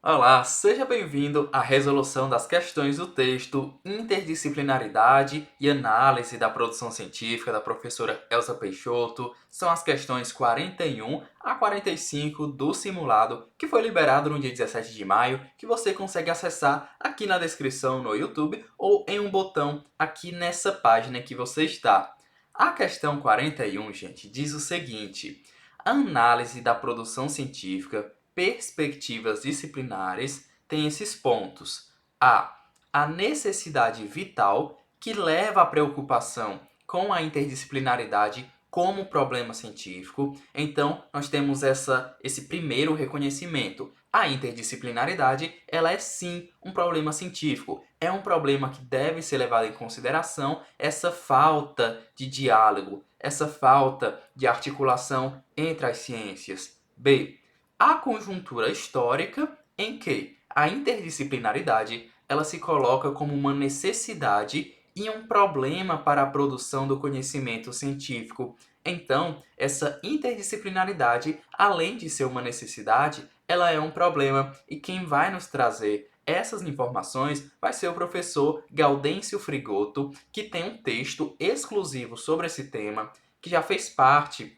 Olá, seja bem-vindo à resolução das questões do texto Interdisciplinaridade e Análise da Produção Científica da professora Elsa Peixoto. São as questões 41 a 45 do simulado que foi liberado no dia 17 de maio, que você consegue acessar aqui na descrição no YouTube ou em um botão aqui nessa página que você está. A questão 41, gente, diz o seguinte: a análise da produção científica perspectivas disciplinares tem esses pontos. A necessidade vital que leva à preocupação com a interdisciplinaridade como problema científico. Então, nós temos esse primeiro reconhecimento. A interdisciplinaridade, ela é sim um problema científico. É um problema que deve ser levado em consideração essa falta de diálogo, essa falta de articulação entre as ciências. B, a conjuntura histórica em que a interdisciplinaridade ela se coloca como uma necessidade e um problema para a produção do conhecimento científico. Então, essa interdisciplinaridade, além de ser uma necessidade, ela é um problema e quem vai nos trazer essas informações vai ser o professor Gaudêncio Frigoto, que tem um texto exclusivo sobre esse tema, que já fez parte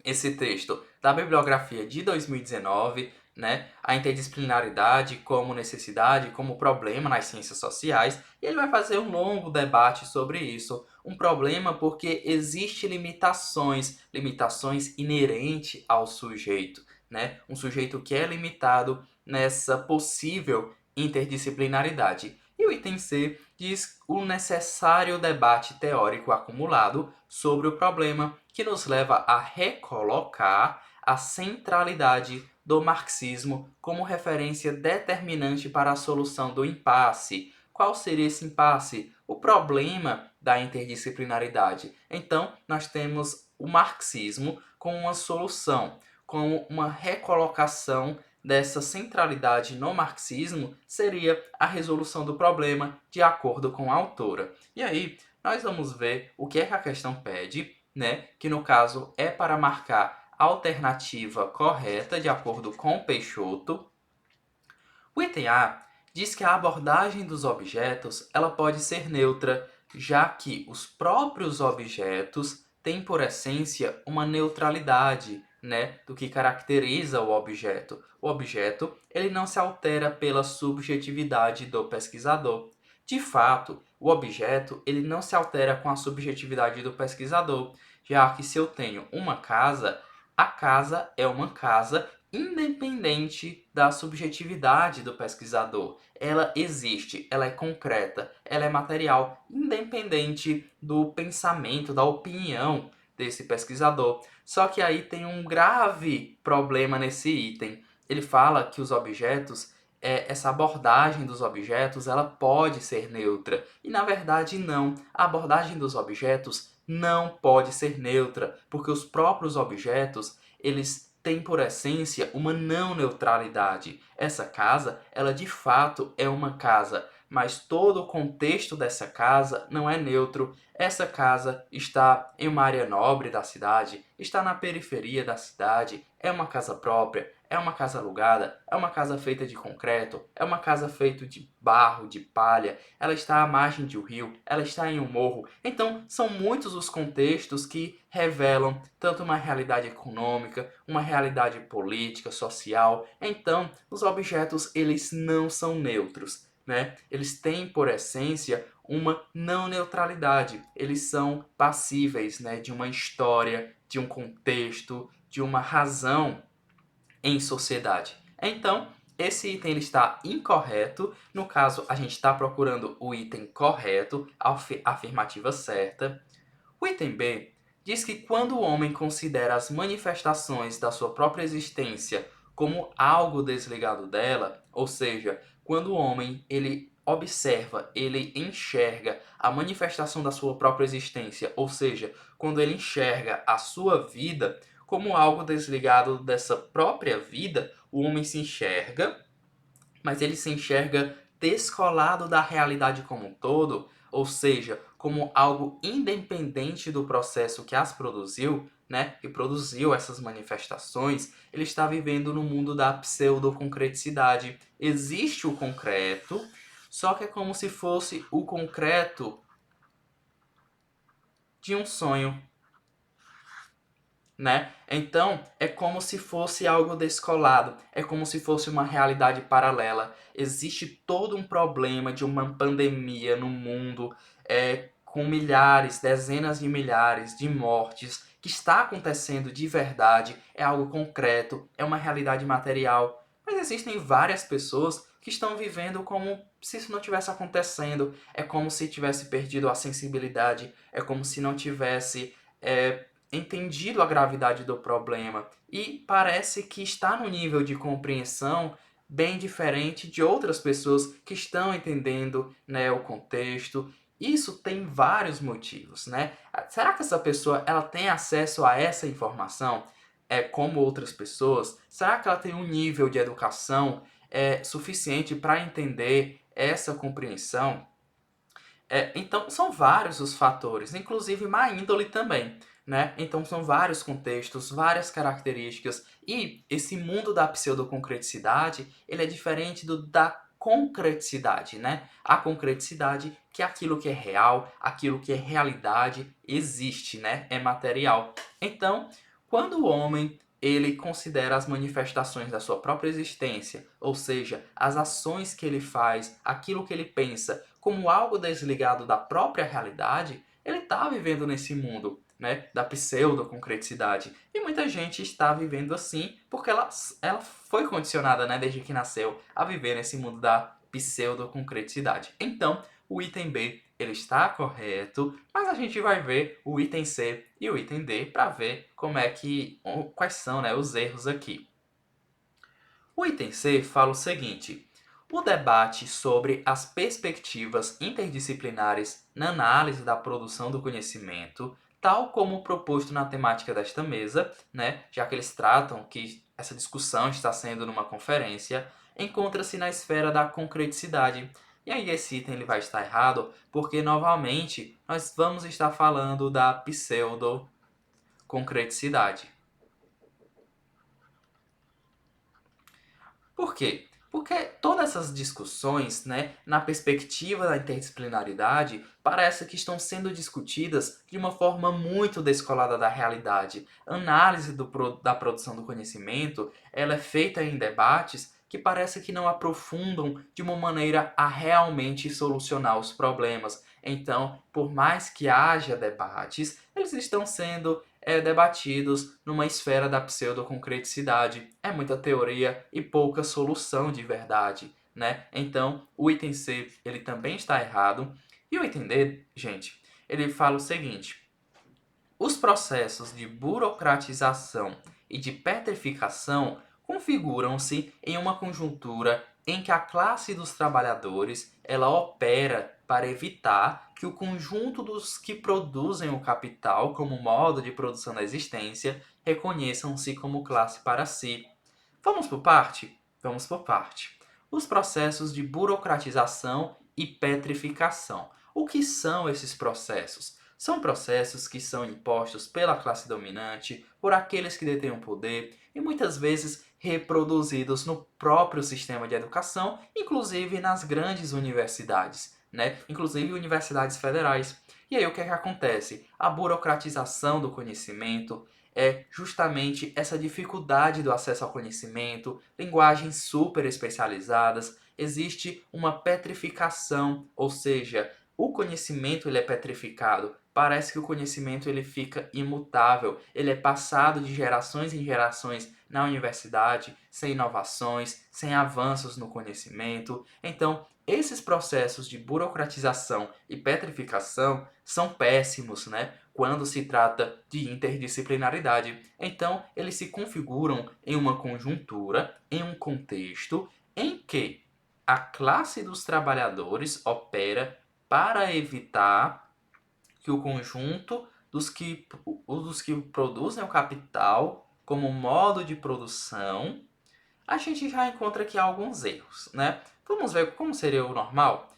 esse texto da bibliografia de 2019, né, a interdisciplinaridade como necessidade, como problema nas ciências sociais, e ele vai fazer um longo debate sobre isso. Um problema porque existem limitações inerentes ao sujeito, né? Um sujeito que é limitado nessa possível interdisciplinaridade. E o item C diz o necessário debate teórico acumulado sobre o problema, que nos leva a recolocar a centralidade do marxismo como referência determinante para a solução do impasse. Qual seria esse impasse? O problema da interdisciplinaridade. Então, nós temos o marxismo como uma solução, como uma recolocação dessa centralidade no marxismo seria a resolução do problema de acordo com a autora. E aí, nós vamos ver o que é que a questão pede, né? Que no caso é para marcar a alternativa correta de acordo com Peixoto. O item A diz que a abordagem dos objetos ela pode ser neutra, já que os próprios objetos têm por essência uma neutralidade, né, do que caracteriza o objeto. O objeto ele não se altera pela subjetividade do pesquisador. De fato, o objeto ele não se altera com a subjetividade do pesquisador, já que se eu tenho uma casa, a casa é uma casa independente da subjetividade do pesquisador. Ela existe, ela é concreta, ela é material, independente do pensamento, da opinião desse pesquisador. Só que aí tem um grave problema nesse item. Ele fala que os objetos, essa abordagem dos objetos, ela pode ser neutra. E na verdade não. A abordagem dos objetos não pode ser neutra, porque os próprios objetos, eles têm por essência uma não neutralidade. Essa casa, ela de fato é uma casa, mas todo o contexto dessa casa não é neutro. Essa casa está em uma área nobre da cidade, está na periferia da cidade, é uma casa própria, é uma casa alugada, é uma casa feita de concreto, é uma casa feita de barro, de palha, ela está à margem de um rio, ela está em um morro. Então, são muitos os contextos que revelam tanto uma realidade econômica, uma realidade política, social. Então, os objetos, eles não são neutros, né? Eles têm, por essência, uma não neutralidade. Eles são passíveis, né, de uma história, de um contexto, de uma razão em sociedade. Então, esse item ele está incorreto. No caso, a gente está procurando o item correto, a afirmativa certa. O item B diz que quando o homem considera as manifestações da sua própria existência como algo desligado dela, ou seja, quando o homem ele observa, ele enxerga a manifestação da sua própria existência, ou seja, quando ele enxerga a sua vida como algo desligado dessa própria vida, o homem se enxerga, mas ele se enxerga descolado da realidade como um todo, ou seja, como algo independente do processo que as produziu, né, que produziu essas manifestações, ele está vivendo no mundo da pseudoconcreticidade. Existe o concreto, só que é como se fosse o concreto de um sonho, né? Então, é como se fosse algo descolado, é como se fosse uma realidade paralela. Existe todo um problema de uma pandemia no mundo, com milhares, dezenas de milhares de mortes, que está acontecendo de verdade, é algo concreto, é uma realidade material. Mas existem várias pessoas que estão vivendo como se isso não tivesse acontecendo, é como se tivesse perdido a sensibilidade, é como se não tivesse entendido a gravidade do problema e parece que está no nível de compreensão bem diferente de outras pessoas que estão entendendo, né, o contexto. Isso tem vários motivos, né? Será que essa pessoa ela tem acesso a essa informação como outras pessoas? Será que ela tem um nível de educação suficiente para entender essa compreensão? Então, são vários os fatores, inclusive má índole também, né? Então, são vários contextos, várias características, e esse mundo da pseudoconcreticidade, ele é diferente da concreticidade, né? A concreticidade, que é aquilo que é real, aquilo que é realidade, existe, né? É material. Então, quando o homem ele considera as manifestações da sua própria existência, ou seja, as ações que ele faz, aquilo que ele pensa, como algo desligado da própria realidade, ele está vivendo nesse mundo, né, da pseudoconcreticidade. E muita gente está vivendo assim porque ela foi condicionada, né, desde que nasceu, a viver nesse mundo da pseudoconcreticidade. Então, o item B ele está correto, mas a gente vai ver o item C e o item D para ver quais são, né, os erros aqui. O item C fala o seguinte: o debate sobre as perspectivas interdisciplinares na análise da produção do conhecimento, tal como proposto na temática desta mesa, né, já que eles tratam que essa discussão está sendo numa conferência, encontra-se na esfera da concreticidade. E aí esse item ele vai estar errado, porque novamente nós vamos estar falando da pseudo-concreticidade. Por quê? Porque todas essas discussões, né, na perspectiva da interdisciplinaridade, parece que estão sendo discutidas de uma forma muito descolada da realidade. A análise da produção do conhecimento, ela é feita em debates que parece que não aprofundam de uma maneira a realmente solucionar os problemas. Então, por mais que haja debates, eles estão sendo debatidos numa esfera da pseudoconcreticidade. É muita teoria e pouca solução de verdade, né? Então, o item C, ele também está errado. E o item D, gente, ele fala o seguinte: os processos de burocratização e de petrificação configuram-se em uma conjuntura em que a classe dos trabalhadores ela opera para evitar que o conjunto dos que produzem o capital como modo de produção da existência reconheçam-se como classe para si. Vamos por parte? Vamos por parte. Os processos de burocratização e petrificação. O que são esses processos? São processos que são impostos pela classe dominante, por aqueles que detêm o poder e muitas vezes reproduzidos no próprio sistema de educação, inclusive nas grandes universidades, né? Inclusive universidades federais. E aí o que é que acontece? A burocratização do conhecimento é justamente essa dificuldade do acesso ao conhecimento, linguagens super especializadas, existe uma petrificação, ou seja, o conhecimento ele é petrificado. Parece que o conhecimento ele fica imutável, ele é passado de gerações em gerações na universidade, sem inovações, sem avanços no conhecimento. Então, esses processos de burocratização e petrificação são péssimos, né? Quando se trata de interdisciplinaridade. Então, eles se configuram em uma conjuntura, em um contexto em que a classe dos trabalhadores opera para evitar que o conjunto dos que produzem o capital como modo de produção a gente já encontra aqui alguns erros, né? Vamos ver como seria o normal?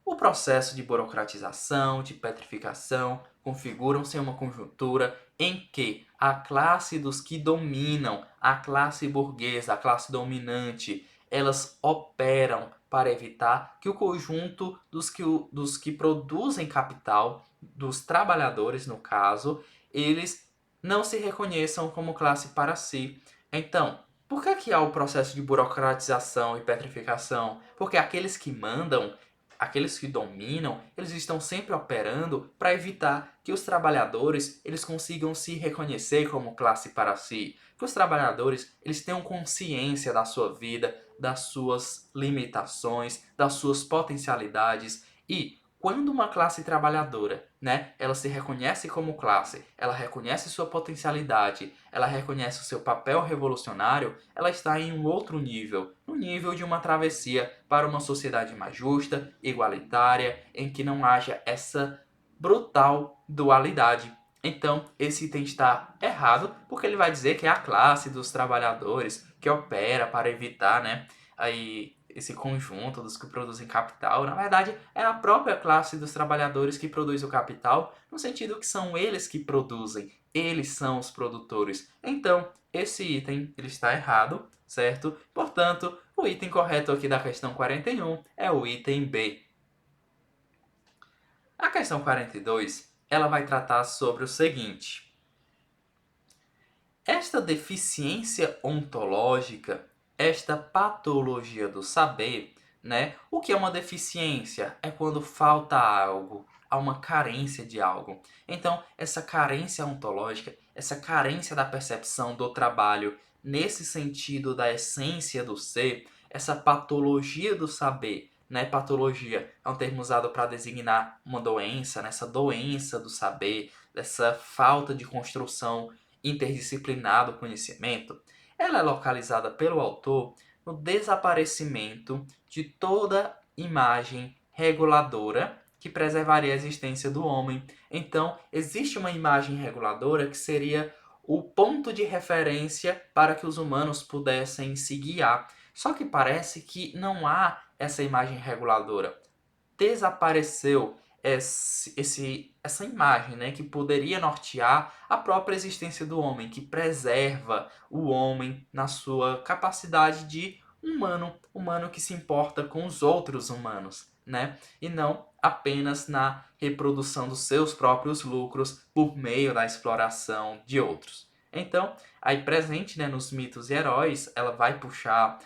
O processo de burocratização, de petrificação, configuram-se em uma conjuntura em que a classe dos que dominam, a classe burguesa, a classe dominante, elas operam para evitar que o conjunto dos que produzem capital, dos trabalhadores no caso, eles não se reconheçam como classe para si. Então, por que há o processo de burocratização e petrificação? Porque aqueles que mandam, aqueles que dominam, eles estão sempre operando para evitar que os trabalhadores eles consigam se reconhecer como classe para si, que os trabalhadores eles tenham consciência da sua vida, das suas limitações, das suas potencialidades e quando uma classe trabalhadora, né, ela se reconhece como classe, ela reconhece sua potencialidade, ela reconhece o seu papel revolucionário, ela está em um outro nível, no nível de uma travessia para uma sociedade mais justa, igualitária, em que não haja essa brutal dualidade. Então, esse item está errado, porque ele vai dizer que é a classe dos trabalhadores que opera para evitar, né, aí esse conjunto dos que produzem capital. Na verdade, é a própria classe dos trabalhadores que produz o capital, no sentido que são eles que produzem, eles são os produtores. Então, esse item ele está errado, certo? Portanto, o item correto aqui da questão 41 é o item B. A questão 42, ela vai tratar sobre o seguinte: esta deficiência ontológica, esta patologia do saber, né? O que é uma deficiência? É quando falta algo, há uma carência de algo. Então, essa carência ontológica, essa carência da percepção do trabalho, nesse sentido da essência do ser, essa patologia do saber, né? Patologia é um termo usado para designar uma doença, né? Essa doença do saber, dessa falta de construção interdisciplinar do conhecimento, ela é localizada pelo autor no desaparecimento de toda imagem reguladora que preservaria a existência do homem. Então, existe uma imagem reguladora que seria o ponto de referência para que os humanos pudessem se guiar. Só que parece que não há essa imagem reguladora. Desapareceu essa imagem, né, que poderia nortear a própria existência do homem, que preserva o homem na sua capacidade de humano que se importa com os outros humanos, né, e não apenas na reprodução dos seus próprios lucros por meio da exploração de outros. Então, aí presente, né, nos mitos e heróis, ela vai puxar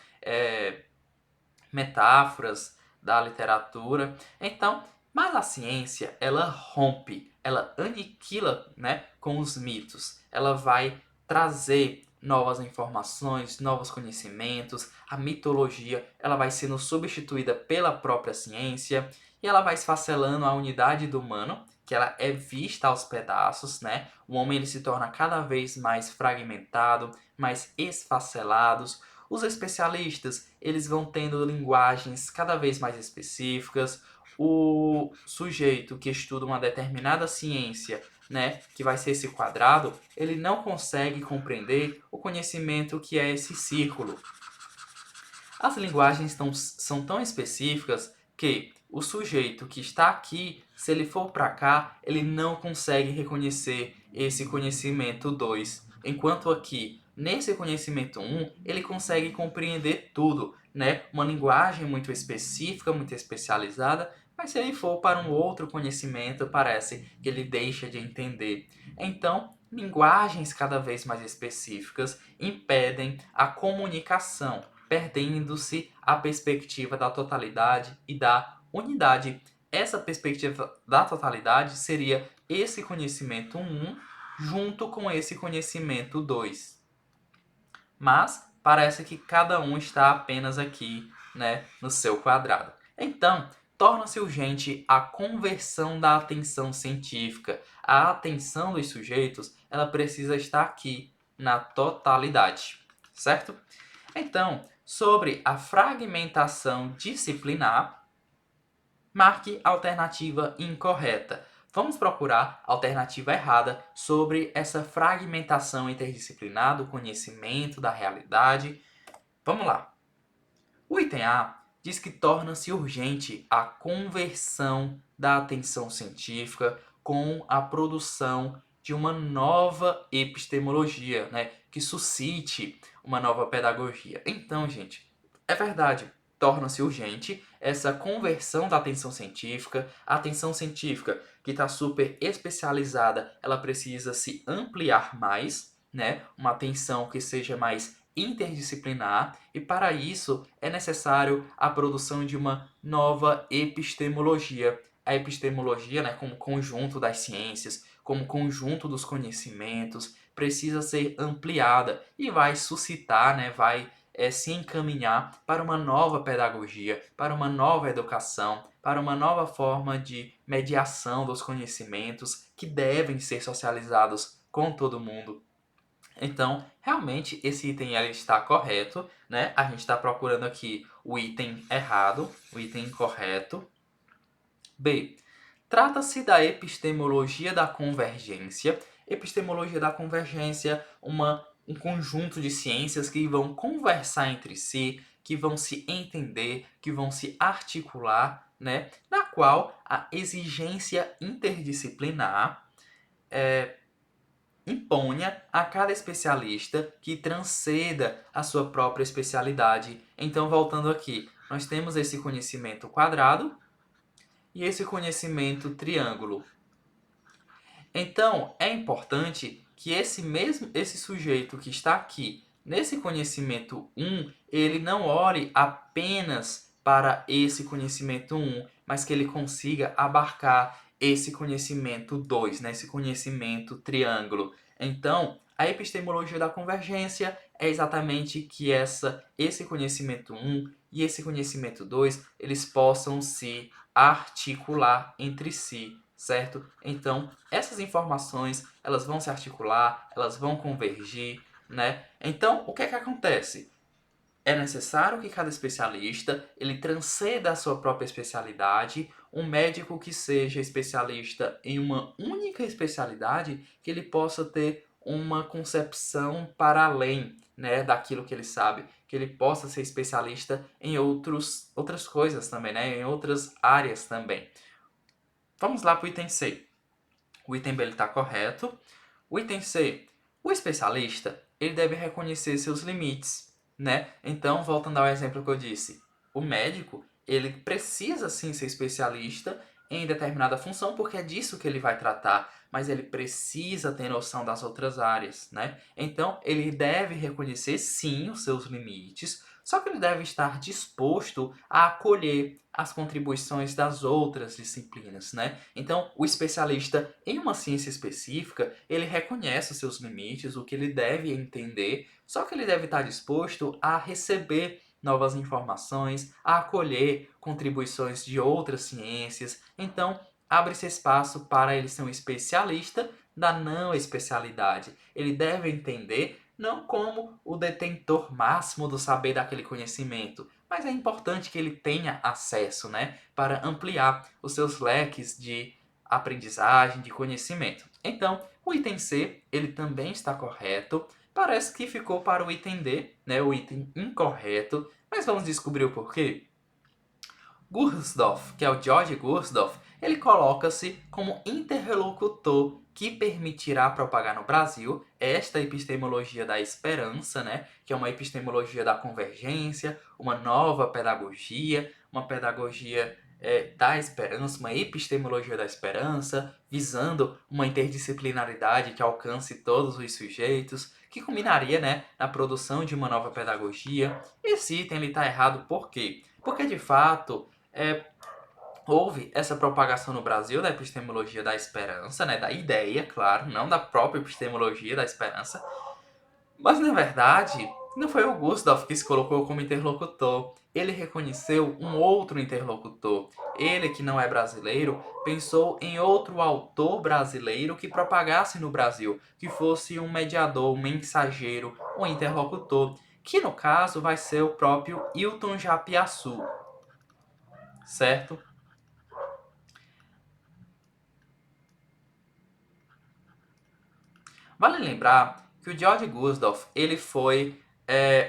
metáforas da literatura. Então, mas a ciência, ela rompe, ela aniquila, né, com os mitos. Ela vai trazer novas informações, novos conhecimentos. A mitologia, ela vai sendo substituída pela própria ciência e ela vai esfacelando a unidade do humano, que ela é vista aos pedaços, né? O homem ele se torna cada vez mais fragmentado, mais esfacelados. Os especialistas, eles vão tendo linguagens cada vez mais específicas. O sujeito que estuda uma determinada ciência, né, que vai ser esse quadrado, ele não consegue compreender o conhecimento que é esse círculo. As linguagens são tão específicas que o sujeito que está aqui, se ele for para cá, ele não consegue reconhecer esse conhecimento 2. Enquanto aqui, nesse conhecimento 1, ele consegue compreender tudo, né? Uma linguagem muito específica, muito especializada, mas se ele for para um outro conhecimento, parece que ele deixa de entender. Então, linguagens cada vez mais específicas impedem a comunicação, perdendo-se a perspectiva da totalidade e da unidade. Essa perspectiva da totalidade seria esse conhecimento 1 junto com esse conhecimento 2. Mas parece que cada um está apenas aqui, né, no seu quadrado. Então, torna-se urgente a conversão da atenção científica. A atenção dos sujeitos, ela precisa estar aqui na totalidade, certo? Então, sobre a fragmentação disciplinar, marque a alternativa incorreta. Vamos procurar a alternativa errada sobre essa fragmentação interdisciplinar do conhecimento da realidade. Vamos lá. O item A diz que torna-se urgente a conversão da atenção científica com a produção de uma nova epistemologia, né, que suscite uma nova pedagogia. Então, gente, é verdade, torna-se urgente essa conversão da atenção científica. A atenção científica, que está super especializada, ela precisa se ampliar mais, né? Uma atenção que seja mais interdisciplinar, e para isso é necessário a produção de uma nova epistemologia. A epistemologia, né, como conjunto das ciências, como conjunto dos conhecimentos, precisa ser ampliada e vai suscitar, né, vai se encaminhar para uma nova pedagogia, para uma nova educação, para uma nova forma de mediação dos conhecimentos que devem ser socializados com todo mundo. Então, realmente, esse item ele está correto, né? A gente está procurando aqui o item errado, o item incorreto. B. Trata-se da epistemologia da convergência. Epistemologia da convergência, um conjunto de ciências que vão conversar entre si, que vão se entender, que vão se articular, né? Na qual a exigência interdisciplinar imponha a cada especialista que transcenda a sua própria especialidade. Então, voltando aqui, nós temos esse conhecimento quadrado e esse conhecimento triângulo. Então, é importante que esse sujeito que está aqui nesse conhecimento 1, ele não olhe apenas para esse conhecimento 1, mas que ele consiga abarcar esse conhecimento 2, né? Esse conhecimento triângulo. Então, a epistemologia da convergência é exatamente que esse conhecimento 1 e esse conhecimento 2, eles possam se articular entre si, certo? Então, essas informações, elas vão se articular, elas vão convergir, né? Então, o que é que acontece? É necessário que cada especialista ele transcenda a sua própria especialidade. Um médico que seja especialista em uma única especialidade, que ele possa ter uma concepção para além, né, daquilo que ele sabe, que ele possa ser especialista em outras coisas também, né, em outras áreas também. Vamos lá para o item C. O item B está correto. O item C, o especialista, ele deve reconhecer seus limites, né? Então, voltando ao exemplo que eu disse, o médico, ele precisa sim ser especialista em determinada função, porque é disso que ele vai tratar, mas ele precisa ter noção das outras áreas, né? Então, ele deve reconhecer sim os seus limites, só que ele deve estar disposto a acolher as contribuições das outras disciplinas, né? Então, o especialista em uma ciência específica, ele reconhece os seus limites, o que ele deve entender, só que ele deve estar disposto a receber novas informações, a acolher contribuições de outras ciências. Então, abre-se espaço para ele ser um especialista da não especialidade. Ele deve entender não como o detentor máximo do saber daquele conhecimento, mas é importante que ele tenha acesso, né, para ampliar os seus leques de aprendizagem, de conhecimento. Então, o item C, ele também está correto. Parece que ficou para o item D, né, o item incorreto, mas vamos descobrir o porquê. Gursdorf, que é o George Gursdorf, ele coloca-se como interlocutor que permitirá propagar no Brasil esta epistemologia da esperança, né? Que é uma epistemologia da convergência, uma nova pedagogia, uma pedagogia da esperança, uma epistemologia da esperança, visando uma interdisciplinaridade que alcance todos os sujeitos, que culminaria, né, na produção de uma nova pedagogia. Esse item está errado por quê? Porque, de fato, houve essa propagação no Brasil da epistemologia da esperança, né, da ideia, claro, não da própria epistemologia da esperança, mas na verdade não foi o Gustav que se colocou como interlocutor. Ele reconheceu um outro interlocutor. Ele, que não é brasileiro, pensou em outro autor brasileiro que propagasse no Brasil, que fosse um mediador, um mensageiro, um interlocutor, que no caso vai ser o próprio Hilton Japiaçu, certo? Vale lembrar que o George Gusdorf, ele foi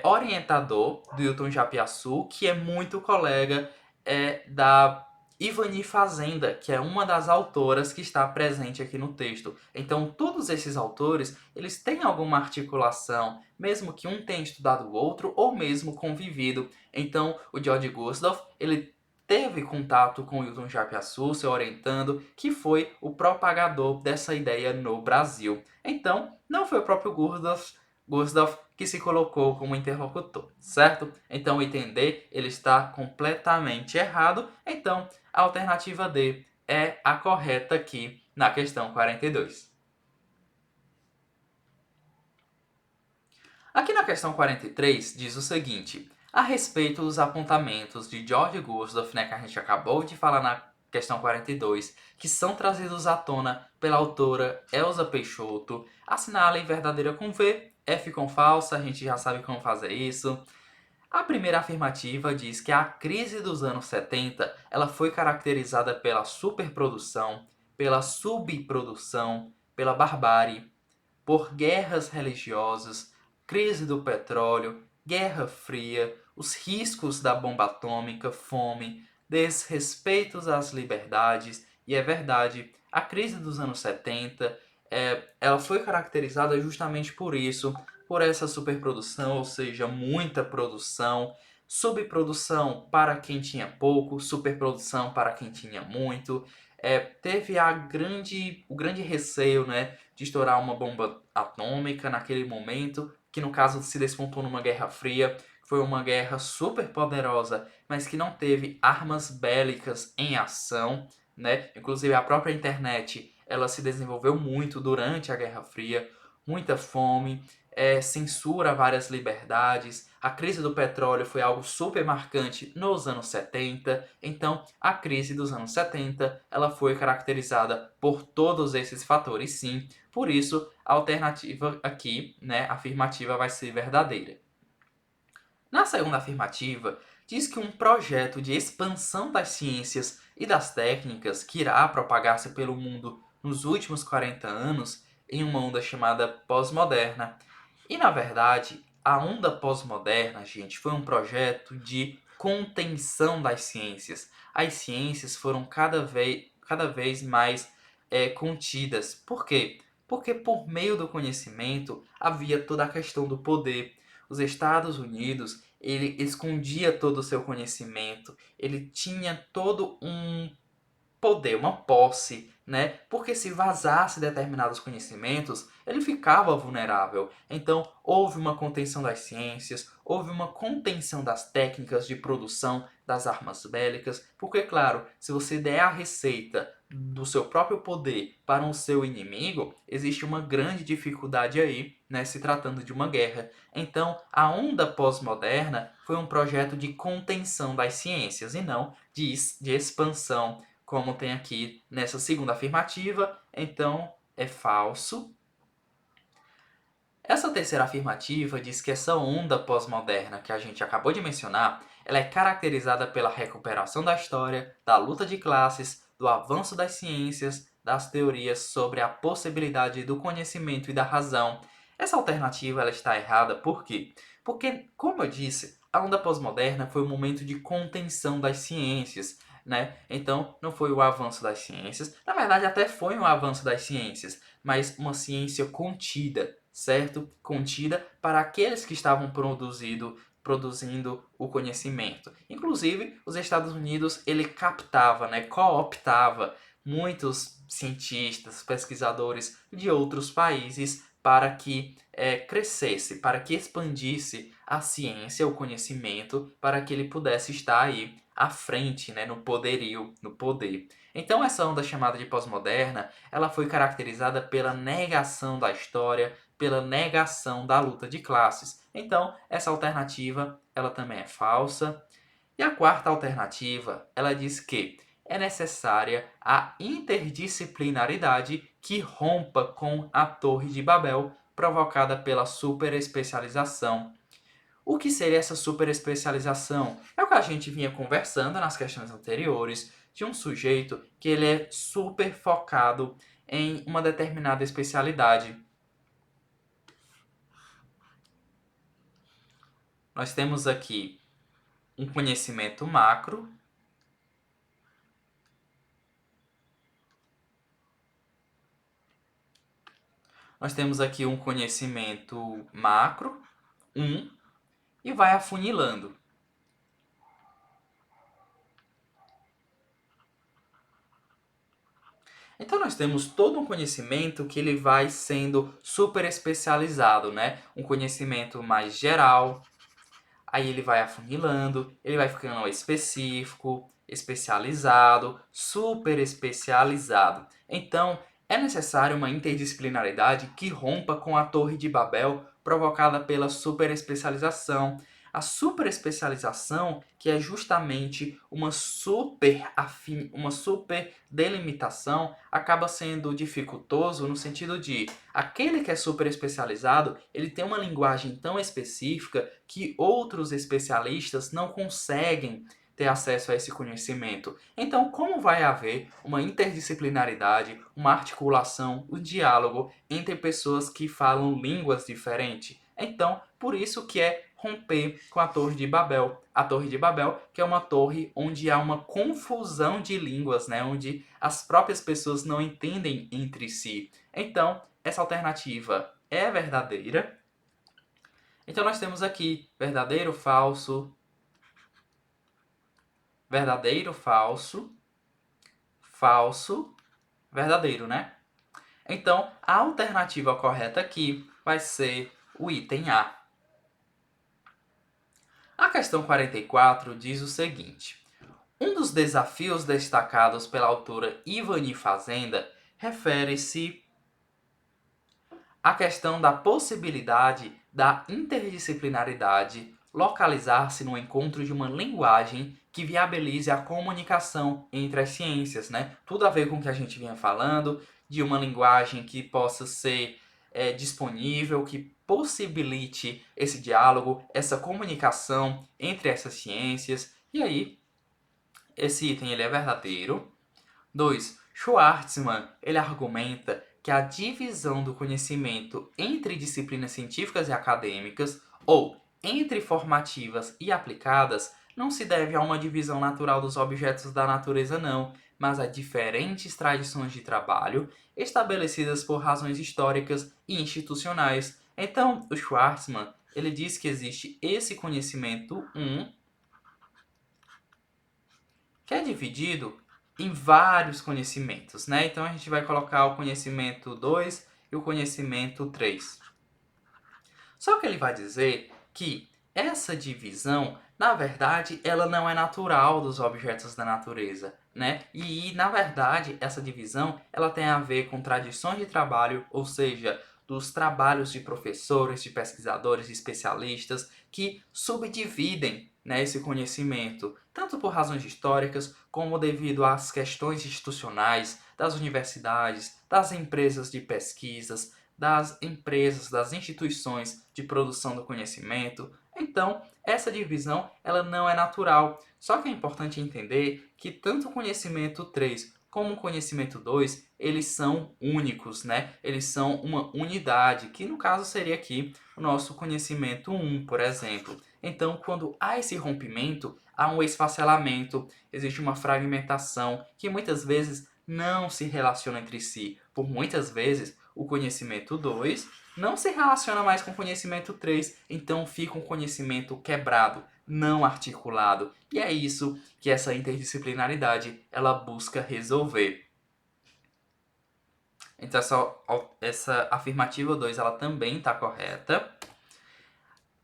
orientador do Hilton Japiaçu, que é muito colega da Ivani Fazenda, que é uma das autoras que está presente aqui no texto. Então, todos esses autores, eles têm alguma articulação, mesmo que um tenha estudado o outro, ou mesmo convivido. Então, o George Gustave, ele teve contato com o Hilton Japiaçu, seu orientando, que foi o propagador dessa ideia no Brasil. Então, não foi o próprio Gustave que se colocou como interlocutor, certo? Então o item D ele está completamente errado, então a alternativa D é a correta aqui na questão 42. Aqui na questão 43 diz o seguinte: a respeito dos apontamentos de George Gustave, né, que a gente acabou de falar na questão 42, que são trazidos à tona pela autora Elza Peixoto, assinale verdadeira com V, F com falsa, a gente já sabe como fazer isso. A primeira afirmativa diz que a crise dos anos 70 ela foi caracterizada pela superprodução, pela subprodução, pela barbárie, por guerras religiosas, crise do petróleo, Guerra Fria, os riscos da bomba atômica, fome, desrespeitos às liberdades. E é verdade, a crise dos anos 70 ela foi caracterizada justamente por isso, por essa superprodução, ou seja, muita produção, subprodução para quem tinha pouco, superprodução para quem tinha muito. Teve o grande receio, né, de estourar uma bomba atômica naquele momento, que no caso se despontou numa Guerra Fria, foi uma guerra super poderosa, mas que não teve armas bélicas em ação, né? Inclusive a própria internet, ela se desenvolveu muito durante a Guerra Fria, muita fome, censura a várias liberdades. A crise do petróleo foi algo super marcante nos anos 70. Então, a crise dos anos 70 ela foi caracterizada por todos esses fatores, sim. Por isso, a alternativa aqui, né, afirmativa, vai ser verdadeira. Na segunda afirmativa, diz que um projeto de expansão das ciências e das técnicas que irá propagar-se pelo mundo nos últimos 40 anos em uma onda chamada pós-moderna. E na verdade, a onda pós-moderna, gente, foi um projeto de contenção das ciências. As ciências foram cada vez mais contidas. Por quê? Porque por meio do conhecimento havia toda a questão do poder. Os Estados Unidos, ele escondia todo o seu conhecimento, ele tinha todo um poder, uma posse, né? Porque se vazasse determinados conhecimentos, ele ficava vulnerável. Então, houve uma contenção das ciências, houve uma contenção das técnicas de produção das armas bélicas, porque, claro, se você der a receita do seu próprio poder para o seu inimigo, existe uma grande dificuldade aí, né, se tratando de uma guerra. Então, a onda pós-moderna foi um projeto de contenção das ciências e não de expansão, como tem aqui nessa segunda afirmativa, então é falso. Essa terceira afirmativa diz que essa onda pós-moderna que a gente acabou de mencionar, ela é caracterizada pela recuperação da história, da luta de classes, do avanço das ciências, das teorias sobre a possibilidade do conhecimento e da razão. Essa alternativa ela está errada por quê? Porque, como eu disse, a onda pós-moderna foi um momento de contenção das ciências, né? Então, não foi o avanço das ciências. Na verdade, até foi um avanço das ciências, mas uma ciência contida, certo? Contida para aqueles que estavam produzindo o conhecimento. Inclusive, os Estados Unidos, ele captava, né, cooptava muitos cientistas, pesquisadores de outros países para que crescesse, para que expandisse a ciência, o conhecimento, para que ele pudesse estar aí à frente, né, no poderio, no poder. Então essa onda chamada de pós-moderna, ela foi caracterizada pela negação da história, pela negação da luta de classes. Então essa alternativa, ela também é falsa. E a quarta alternativa, ela diz que é necessária a interdisciplinaridade que rompa com a Torre de Babel provocada pela superespecialização. O que seria essa superespecialização? É o que a gente vinha conversando nas questões anteriores, de um sujeito que ele é super focado em uma determinada especialidade. nós temos aqui um conhecimento macro, nós temos aqui um conhecimento macro, 1, e vai afunilando. Então nós temos todo um conhecimento que ele vai sendo super especializado, né? Um conhecimento mais geral, aí ele vai afunilando, ele vai ficando específico, especializado, super especializado. Então é necessário uma interdisciplinaridade que rompa com a Torre de Babel provocada pela superespecialização. A superespecialização, que é justamente uma super delimitação, acaba sendo dificultoso no sentido de aquele que é super especializado, ele tem uma linguagem tão específica que outros especialistas não conseguem ter acesso a esse conhecimento. Então, como vai haver uma interdisciplinaridade, uma articulação, um diálogo entre pessoas que falam línguas diferentes? Então, por isso que é romper com a Torre de Babel. A Torre de Babel, que é uma torre onde há uma confusão de línguas, né? Onde as próprias pessoas não entendem entre si. Então, essa alternativa é verdadeira. Então, nós temos aqui verdadeiro, falso, falso, verdadeiro, né? Então, a alternativa correta aqui vai ser o item A. A questão 44 diz o seguinte: um dos desafios destacados pela autora Ivani Fazenda refere-se à questão da possibilidade da interdisciplinaridade localizar-se no encontro de uma linguagem que viabilize a comunicação entre as ciências, né? Tudo a ver com o que a gente vinha falando, de uma linguagem que possa ser disponível, que possibilite esse diálogo, essa comunicação entre essas ciências. E aí, esse item ele é verdadeiro. 2. Schwartzman ele argumenta que a divisão do conhecimento entre disciplinas científicas e acadêmicas, ou entre formativas e aplicadas, não se deve a uma divisão natural dos objetos da natureza, não, mas a diferentes tradições de trabalho estabelecidas por razões históricas e institucionais. Então, o Schwartzman ele diz que existe esse conhecimento 1, que é dividido em vários conhecimentos, né? Então a gente vai colocar o conhecimento 2 e o conhecimento 3. Só que ele vai dizer que essa divisão, na verdade, ela não é natural dos objetos da natureza, né? E na verdade, essa divisão, ela tem a ver com tradições de trabalho, ou seja, dos trabalhos de professores, de pesquisadores, de especialistas que subdividem, né, esse conhecimento, tanto por razões históricas, como devido às questões institucionais das universidades, das empresas de pesquisas, das empresas, das instituições de produção do conhecimento. Então, essa divisão ela não é natural. Só que é importante entender que tanto o conhecimento 3 como o conhecimento 2, eles são únicos, né? Eles são uma unidade, que no caso seria aqui o nosso conhecimento 1, por exemplo. Então, quando há esse rompimento, há um esfacelamento, existe uma fragmentação que muitas vezes não se relaciona entre si. Por muitas vezes, o conhecimento 2 não se relaciona mais com o conhecimento 3, então fica um conhecimento quebrado, não articulado. E é isso que essa interdisciplinaridade ela busca resolver. Então essa afirmativa 2 ela também está correta.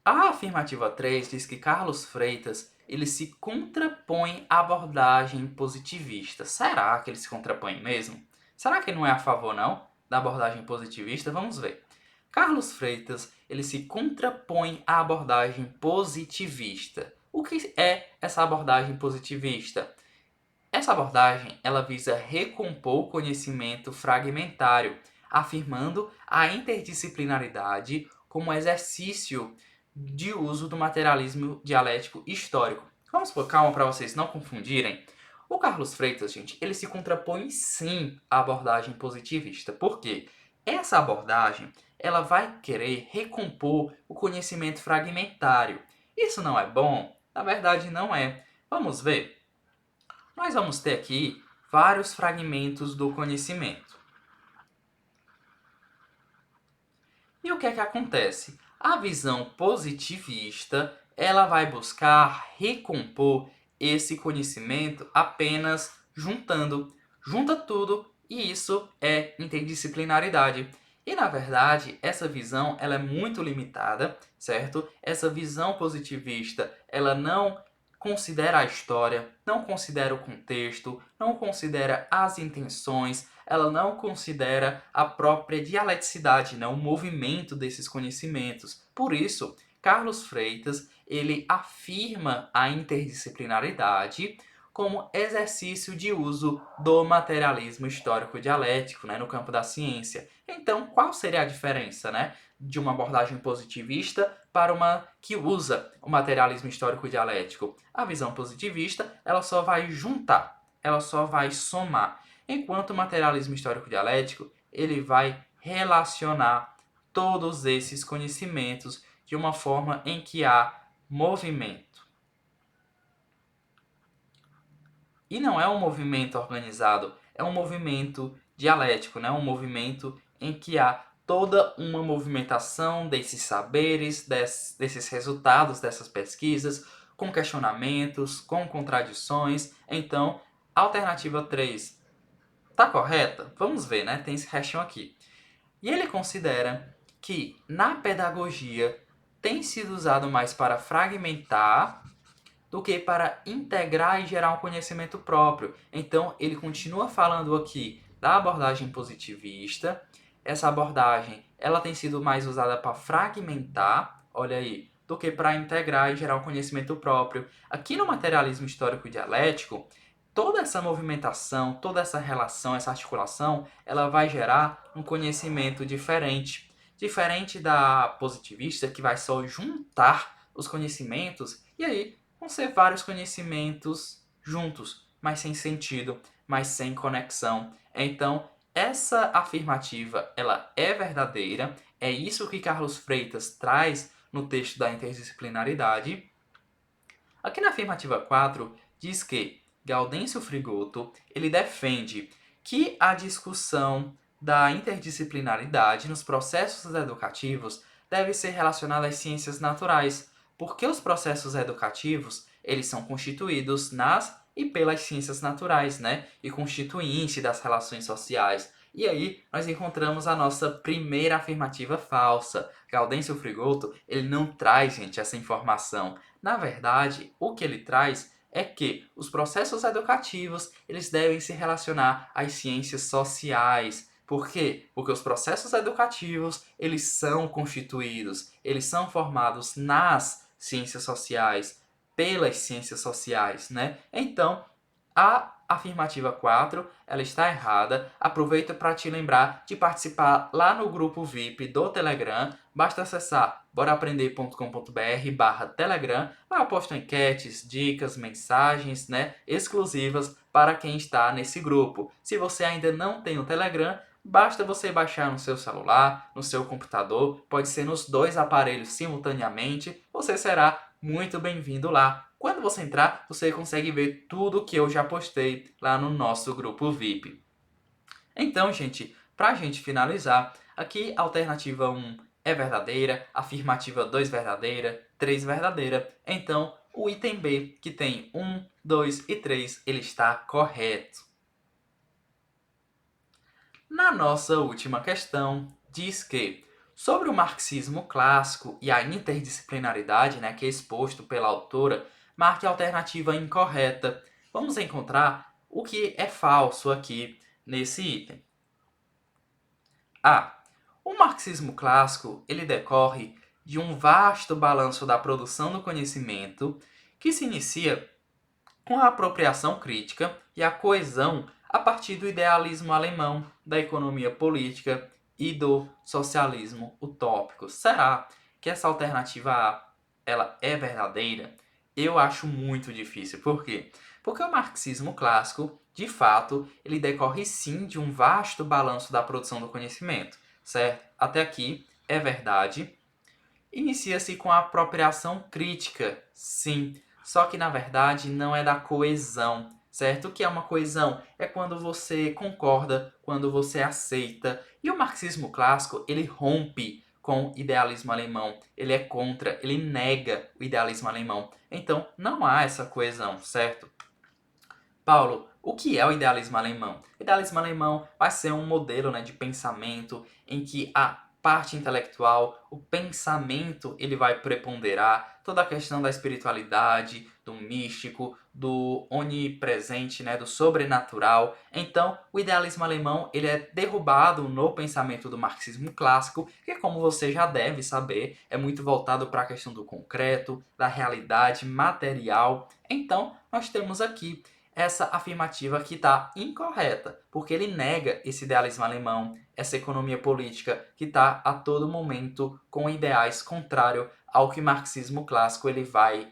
A afirmativa 3 diz que Carlos Freitas ele se contrapõe à abordagem positivista. Será que ele se contrapõe mesmo? Será que ele não é a favor, não, da abordagem positivista? Vamos ver. Carlos Freitas ele se contrapõe à abordagem positivista. O que é essa abordagem positivista? Essa abordagem ela visa recompor o conhecimento fragmentário, afirmando a interdisciplinaridade como exercício de uso do materialismo dialético histórico. Vamos por calma para vocês não confundirem. O Carlos Freitas, gente, ele se contrapõe sim à abordagem positivista. Por quê? Essa abordagem ela vai querer recompor o conhecimento fragmentário. Isso não é bom? Na verdade, não é. Vamos ver? Nós vamos ter aqui vários fragmentos do conhecimento. E o que é que acontece? A visão positivista, ela vai buscar recompor esse conhecimento apenas juntando. Junta tudo e isso é interdisciplinaridade. E na verdade, essa visão ela é muito limitada, certo? Essa visão positivista, ela não considera a história, não considera o contexto, não considera as intenções, ela não considera a própria dialeticidade, né, o movimento desses conhecimentos. Por isso, Carlos Freitas ele afirma a interdisciplinaridade como exercício de uso do materialismo histórico dialético, né, no campo da ciência. Então, qual seria a diferença, né, de uma abordagem positivista para uma que usa o materialismo histórico dialético? A visão positivista, ela só vai juntar, ela só vai somar. Enquanto o materialismo histórico dialético, ele vai relacionar todos esses conhecimentos de uma forma em que há movimento. E não é um movimento organizado, é um movimento dialético, né? Um movimento em que há toda uma movimentação desses saberes, desses resultados dessas pesquisas, com questionamentos, com contradições. Então, alternativa 3 tá correta? Vamos ver, né? Tem esse restinho aqui. E ele considera que na pedagogia tem sido usado mais para fragmentar do que para integrar e gerar um conhecimento próprio. Então, ele continua falando aqui da abordagem positivista. Essa abordagem, ela tem sido mais usada para fragmentar, olha aí, do que para integrar e gerar um conhecimento próprio. Aqui no materialismo histórico dialético, toda essa movimentação, toda essa relação, essa articulação, ela vai gerar um conhecimento diferente. Diferente da positivista, que vai só juntar os conhecimentos, e aí vão ser vários conhecimentos juntos, mas sem sentido, mas sem conexão. Então, essa afirmativa, ela é verdadeira, é isso que Carlos Freitas traz no texto da interdisciplinaridade. Aqui na afirmativa 4, diz que Gaudêncio Frigoto, ele defende que a discussão da interdisciplinaridade nos processos educativos deve ser relacionada às ciências naturais, porque os processos educativos, eles são constituídos nas e pelas ciências naturais, né? E constituinte das relações sociais. E aí nós encontramos a nossa primeira afirmativa falsa. Gaudêncio Frigoto, ele não traz, gente, essa informação. Na verdade, o que ele traz é que os processos educativos, eles devem se relacionar às ciências sociais. Por quê? Porque os processos educativos, eles são constituídos, eles são formados nas ciências sociais, pelas ciências sociais, né? Então, a afirmativa 4, ela está errada. Aproveita para te lembrar de participar lá no grupo VIP do Telegram. Basta acessar boraprender.com.br/telegram. Lá eu posto enquetes, dicas, mensagens, né, exclusivas para quem está nesse grupo. Se você ainda não tem o Telegram, basta você baixar no seu celular, no seu computador, pode ser nos dois aparelhos simultaneamente. Você será muito bem-vindo lá. Quando você entrar, você consegue ver tudo que eu já postei lá no nosso grupo VIP. Então, gente, para a gente finalizar, aqui a alternativa 1 é verdadeira, afirmativa 2 verdadeira, 3 verdadeira. Então, o item B, que tem 1, 2 e 3, ele está correto. Na nossa última questão, diz que sobre o marxismo clássico e a interdisciplinaridade, né, que é exposto pela autora, marque a alternativa incorreta. Vamos encontrar o que é falso aqui nesse item. A. O marxismo clássico ele decorre de um vasto balanço da produção do conhecimento que se inicia com a apropriação crítica e a coesão a partir do idealismo alemão, da economia política e do socialismo utópico. Será que essa alternativa A ela é verdadeira? Eu acho muito difícil. Por quê? Porque o marxismo clássico, de fato, ele decorre sim de um vasto balanço da produção do conhecimento, certo? Até aqui é verdade. inicia-se com a apropriação crítica, sim, só que na verdade não é da coesão, certo? O que é uma coesão? É quando você concorda, quando você aceita. E o marxismo clássico, ele rompe com o idealismo alemão. Ele é contra, ele nega o idealismo alemão. Então, não há essa coesão, certo? Paulo, o que é o idealismo alemão? O idealismo alemão vai ser um modelo, né, de pensamento em que a parte intelectual, o pensamento, ele vai preponderar toda a questão da espiritualidade, do místico, do onipresente, né, do sobrenatural. Então, o idealismo alemão, ele é derrubado no pensamento do marxismo clássico, que, como você já deve saber, é muito voltado para a questão do concreto, da realidade material. Então, nós temos aqui essa afirmativa que está incorreta, porque ele nega esse idealismo alemão, essa economia política que está a todo momento com ideais contrários ao que o marxismo clássico ele vai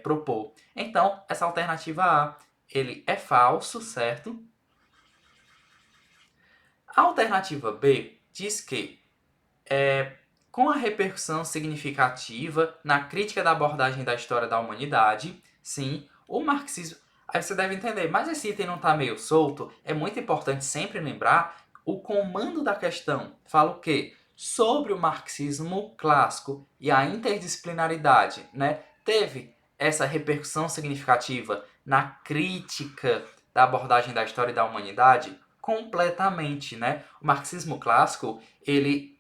propor. Então, essa alternativa A, ele é falso, certo? A alternativa B diz que com a repercussão significativa na crítica da abordagem da história da humanidade, sim, o marxismo. Aí você deve entender, mas esse item não está meio solto? É muito importante sempre lembrar o comando da questão. Fala o quê? Sobre o marxismo clássico e a interdisciplinaridade, né? Teve essa repercussão significativa na crítica da abordagem da história e da humanidade? Completamente, né? O marxismo clássico, ele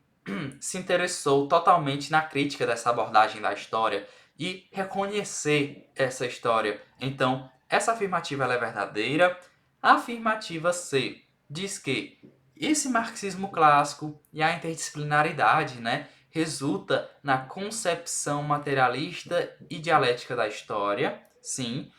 se interessou totalmente na crítica dessa abordagem da história e reconhecer essa história. Então, essa afirmativa ela é verdadeira. A afirmativa C diz que esse marxismo clássico e a interdisciplinaridade, né, resulta na concepção materialista e dialética da história. Sim,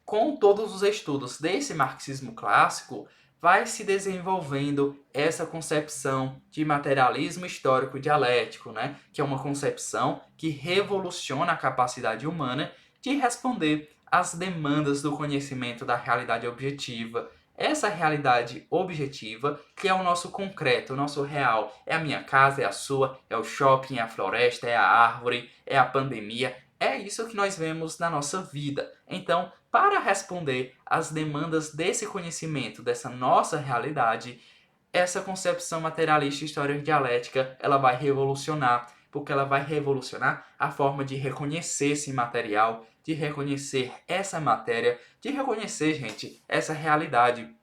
com todos os estudos desse marxismo clássico, vai se desenvolvendo essa concepção de materialismo histórico dialético, né? Que é uma concepção que revoluciona a capacidade humana de responder às demandas do conhecimento da realidade objetiva. Essa realidade objetiva, que é o nosso concreto, o nosso real, é a minha casa, é a sua, é o shopping, é a floresta, é a árvore, é a pandemia, é isso que nós vemos na nossa vida. Então, para responder às demandas desse conhecimento, dessa nossa realidade, essa concepção materialista histórica dialética, ela vai revolucionar, porque ela vai revolucionar a forma de reconhecer esse material, de reconhecer essa matéria, de reconhecer, gente, essa realidade.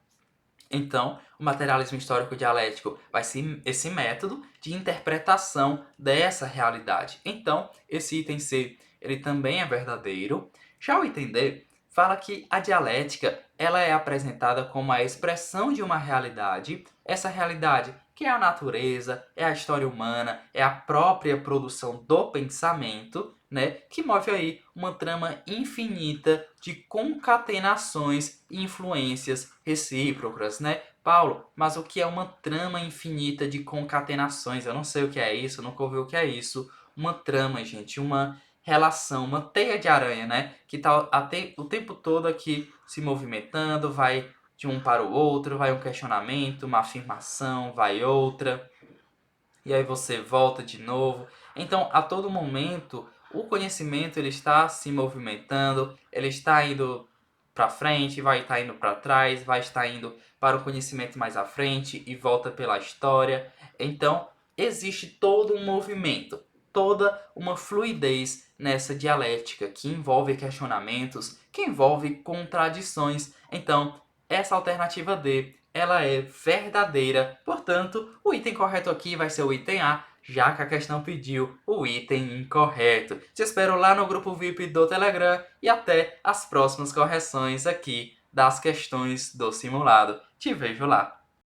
Então, o materialismo histórico dialético vai ser esse método de interpretação dessa realidade. Então, esse item C, ele também é verdadeiro. Já o item D fala que a dialética, ela é apresentada como a expressão de uma realidade. Essa realidade que é a natureza, é a história humana, é a própria produção do pensamento, né, que move aí uma trama infinita de concatenações e influências recíprocas, né? Paulo, mas o que é uma trama infinita de concatenações? Eu não sei o que é isso, nunca ouvi o que é isso. Uma trama, gente, uma relação, uma teia de aranha, né? Que tá até o tempo todo aqui se movimentando, vai de um para o outro, vai um questionamento, uma afirmação, vai outra, e aí você volta de novo. Então, a todo momento, o conhecimento ele está se movimentando, ele está indo para frente, vai estar indo para trás, vai estar indo para o conhecimento mais à frente e volta pela história. Então, existe todo um movimento, toda uma fluidez nessa dialética que envolve questionamentos, que envolve contradições. Então, essa alternativa D, ela é verdadeira. Portanto, o item correto aqui vai ser o item A, já que a questão pediu o item incorreto. Te espero lá no grupo VIP do Telegram e até as próximas correções aqui das questões do simulado. Te vejo lá.